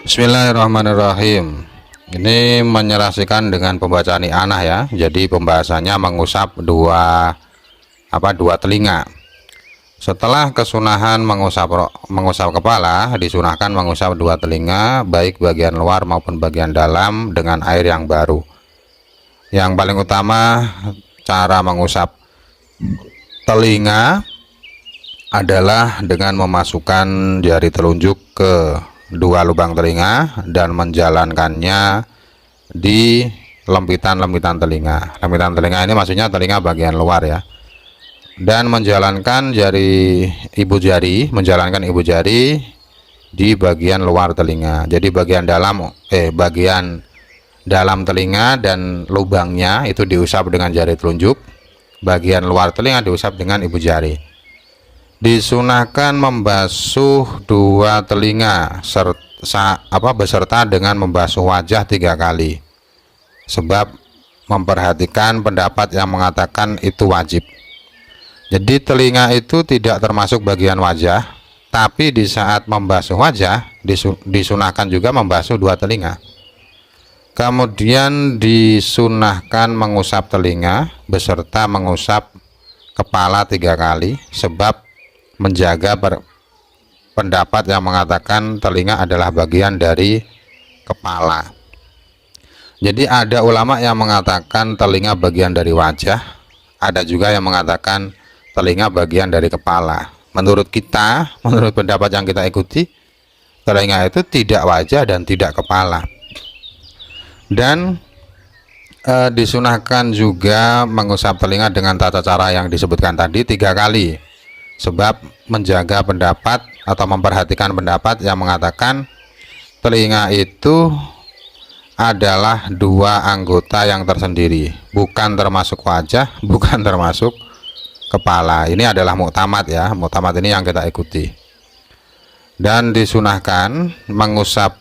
Bismillahirrahmanirrahim. Ini menyelesaikan dengan pembacaan i'anah ya. Jadi pembahasannya mengusap dua telinga. Setelah kesunahan mengusap kepala, disunahkan mengusap dua telinga, baik bagian luar maupun bagian dalam dengan air yang baru. Yang paling utama cara mengusap telinga adalah dengan memasukkan jari telunjuk ke dua lubang telinga dan menjalankannya di lempitan telinga. Lempitan telinga ini maksudnya telinga bagian luar ya. Dan menjalankan ibu jari di bagian luar telinga. Jadi bagian dalam telinga dan lubangnya itu diusap dengan jari telunjuk. Bagian luar telinga diusap dengan ibu jari. Disunahkan membasuh dua telinga beserta dengan membasuh wajah 3 kali, sebab memperhatikan pendapat yang mengatakan itu wajib. Jadi telinga itu tidak termasuk bagian wajah, tapi di saat membasuh wajah disunahkan juga membasuh dua telinga. Kemudian disunahkan mengusap telinga beserta mengusap kepala 3 kali, sebab menjaga pendapat yang mengatakan telinga adalah bagian dari kepala. Jadi ada ulama yang mengatakan telinga bagian dari wajah, ada juga yang mengatakan telinga bagian dari kepala. Menurut pendapat yang kita ikuti, telinga itu tidak wajah dan tidak kepala. Dan disunahkan juga mengusap telinga dengan tata cara yang disebutkan tadi 3 kali, sebab menjaga pendapat atau memperhatikan pendapat yang mengatakan telinga itu adalah dua anggota yang tersendiri, bukan termasuk wajah, bukan termasuk kepala. Ini adalah muktamad ya, muktamad ini yang kita ikuti. Dan disunahkan mengusap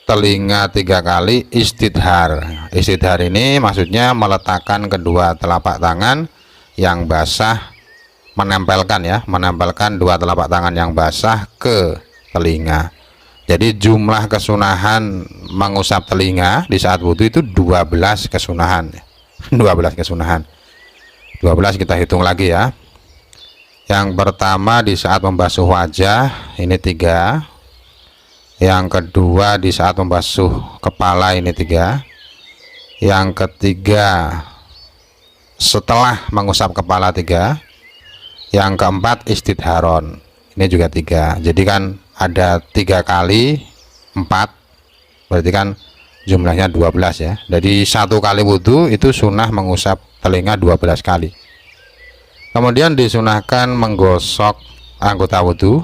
telinga 3 kali istidhar. Istidhar ini maksudnya meletakkan kedua telapak tangan yang basah, menempelkan dua telapak tangan yang basah ke telinga. Jadi jumlah kesunahan mengusap telinga di saat wudhu itu 12 kesunahan. 12 kesunahan. 12 kita hitung lagi ya. Yang pertama di saat membasuh wajah ini 3. Yang kedua di saat membasuh kepala ini 3. Yang ketiga setelah mengusap kepala 3. Yang keempat istidharon, ini juga 3. Jadi kan ada 3 kali 4, berarti kan jumlahnya 12 ya. Jadi 1 kali wudhu itu sunnah mengusap telinga 12 kali. Kemudian disunahkan menggosok anggota wudhu.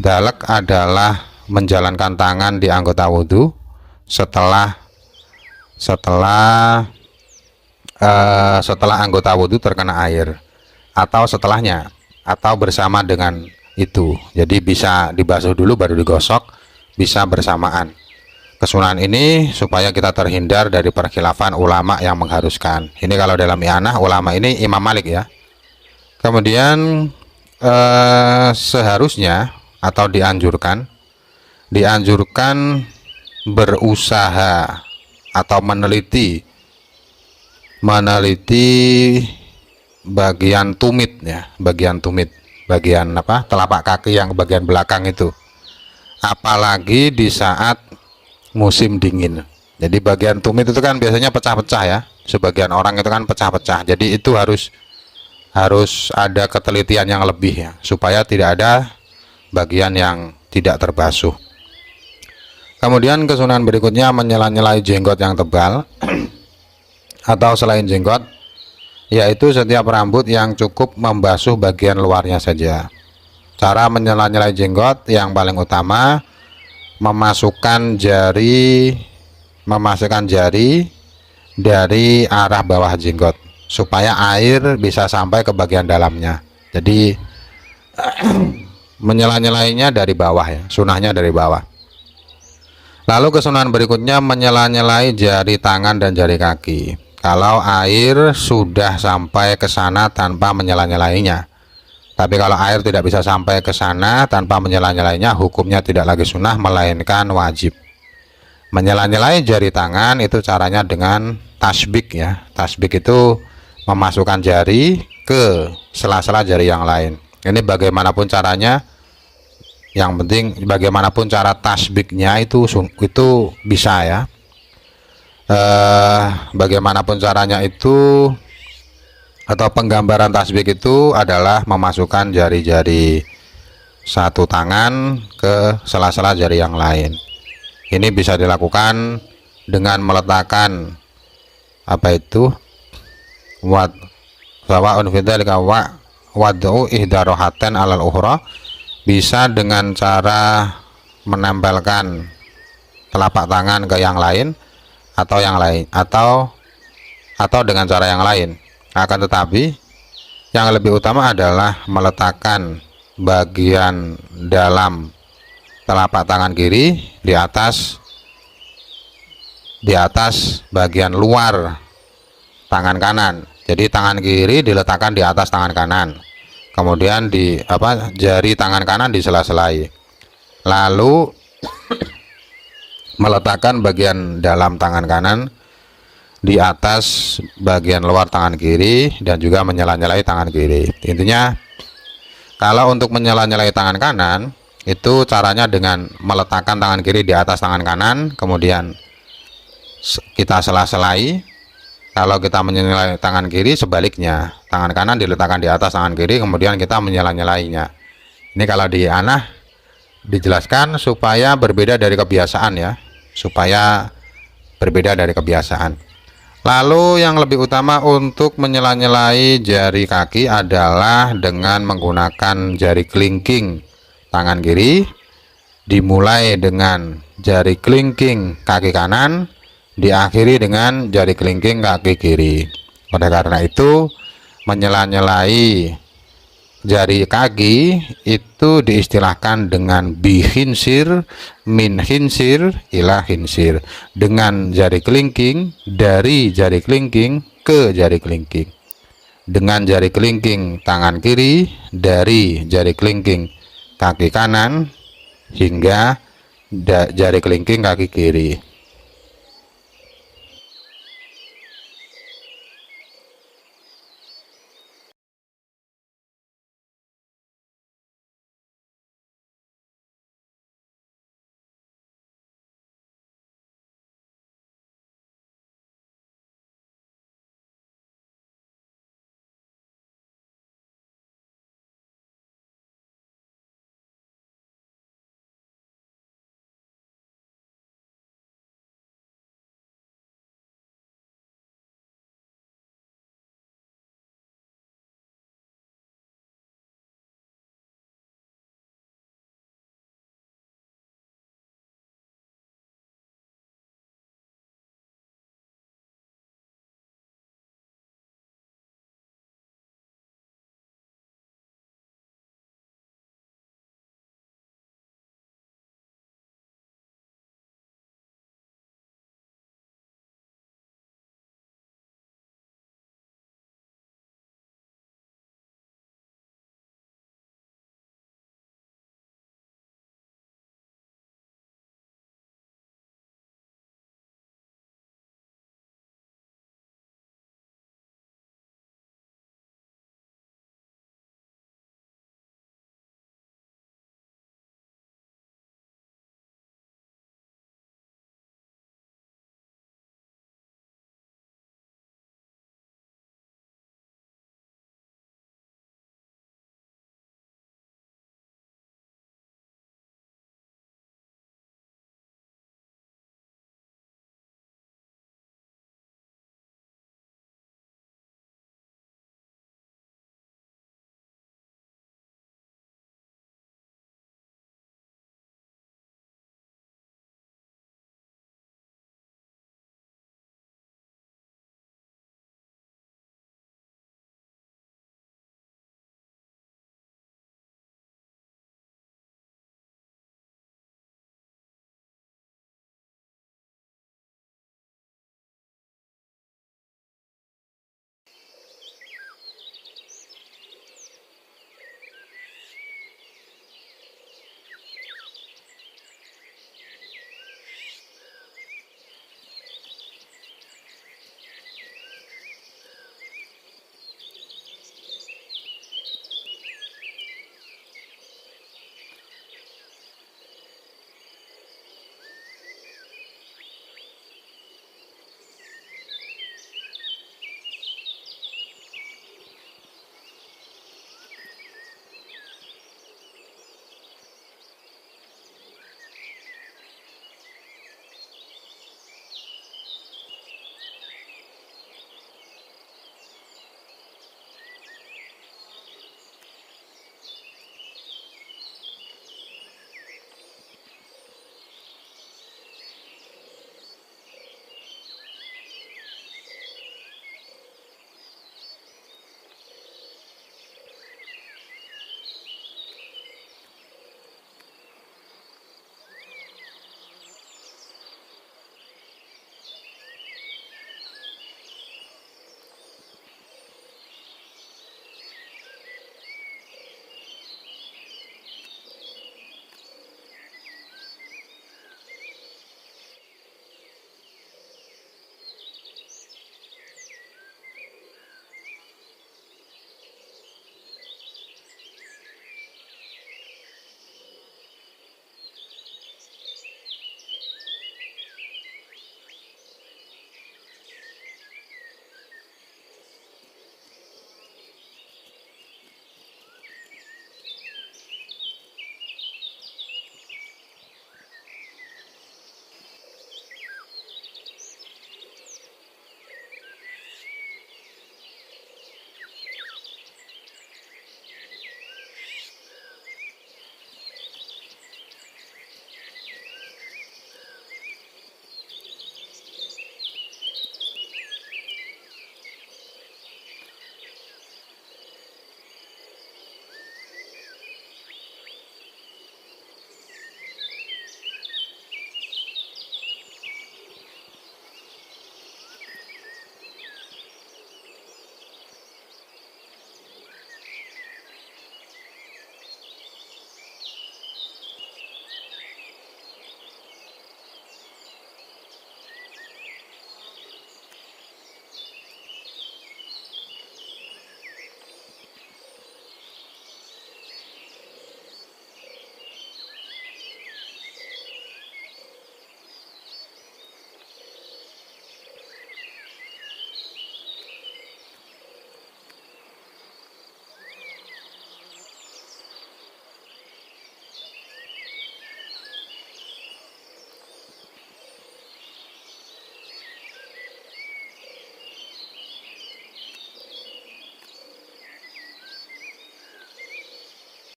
Dalek adalah menjalankan tangan di anggota wudhu setelah anggota wudhu terkena air, atau setelahnya, atau bersama dengan itu. Jadi bisa dibasuh dulu baru digosok, bisa bersamaan. Kesunahan ini supaya kita terhindar dari perkhilafan ulama yang mengharuskan. Ini kalau dalam i'anah ulama ini Imam Malik ya. Kemudian seharusnya atau dianjurkan berusaha atau meneliti bagian tumit ya, bagian telapak kaki yang bagian belakang itu, apalagi di saat musim dingin. Jadi bagian tumit itu kan biasanya pecah-pecah ya, sebagian orang itu kan pecah-pecah. Jadi itu harus ada ketelitian yang lebih ya, supaya tidak ada bagian yang tidak terbasuh. Kemudian kesunahan berikutnya menyela-nyelai jenggot yang tebal atau selain jenggot, yaitu setiap rambut yang cukup membasuh bagian luarnya saja. Cara menyela-nyelai jenggot yang paling utama memasukkan jari dari arah bawah jenggot supaya air bisa sampai ke bagian dalamnya. Jadi menyela-nyelainya dari bawah ya, sunahnya dari bawah. Lalu kesunahan berikutnya menyela-nyelai jari tangan dan jari kaki kalau air sudah sampai ke sana tanpa menyela-nyelainya. Tapi kalau air tidak bisa sampai ke sana tanpa menyela-nyelainya, hukumnya tidak lagi sunnah melainkan wajib. Menyela-nyelai jari tangan itu caranya dengan tasbik ya. Tasbik itu memasukkan jari ke sela-sela jari yang lain. Ini bagaimanapun caranya, yang penting bagaimanapun cara tasbiknya itu bisa ya. Bagaimanapun caranya itu, atau penggambaran tasbih itu adalah memasukkan jari-jari satu tangan ke sela-sela jari yang lain. Ini bisa dilakukan dengan meletakkan sawa'un fidzalika wad'u ihda rohaten alal ukhra, bisa dengan cara menempelkan telapak tangan ke yang lain atau dengan cara yang lain. Akan tetapi yang lebih utama adalah meletakkan bagian dalam telapak tangan kiri di atas bagian luar tangan kanan. Jadi tangan kiri diletakkan di atas tangan kanan, kemudian jari tangan kanan disela-selai, lalu meletakkan bagian dalam tangan kanan di atas bagian luar tangan kiri dan juga menyela-nyelai tangan kiri. Intinya kalau untuk menyela-nyelai tangan kanan itu caranya dengan meletakkan tangan kiri di atas tangan kanan, kemudian kita sela-selai. Kalau kita menyela-nyelai tangan kiri, sebaliknya, tangan kanan diletakkan di atas tangan kiri, kemudian kita menyela-nyelainya. Ini kalau di Anah dijelaskan supaya berbeda dari kebiasaan ya, Lalu yang lebih utama untuk menyela-nyelai jari kaki adalah dengan menggunakan jari kelingking tangan kiri, dimulai dengan jari kelingking kaki kanan, diakhiri dengan jari kelingking kaki kiri. Oleh karena itu, menyela-nyelai jari kaki itu diistilahkan dengan bihinsir, min hinsir, ila hinsir, dengan jari kelingking, dari jari kelingking ke jari kelingking, dengan jari kelingking tangan kiri, dari jari kelingking kaki kanan hingga jari kelingking kaki kiri.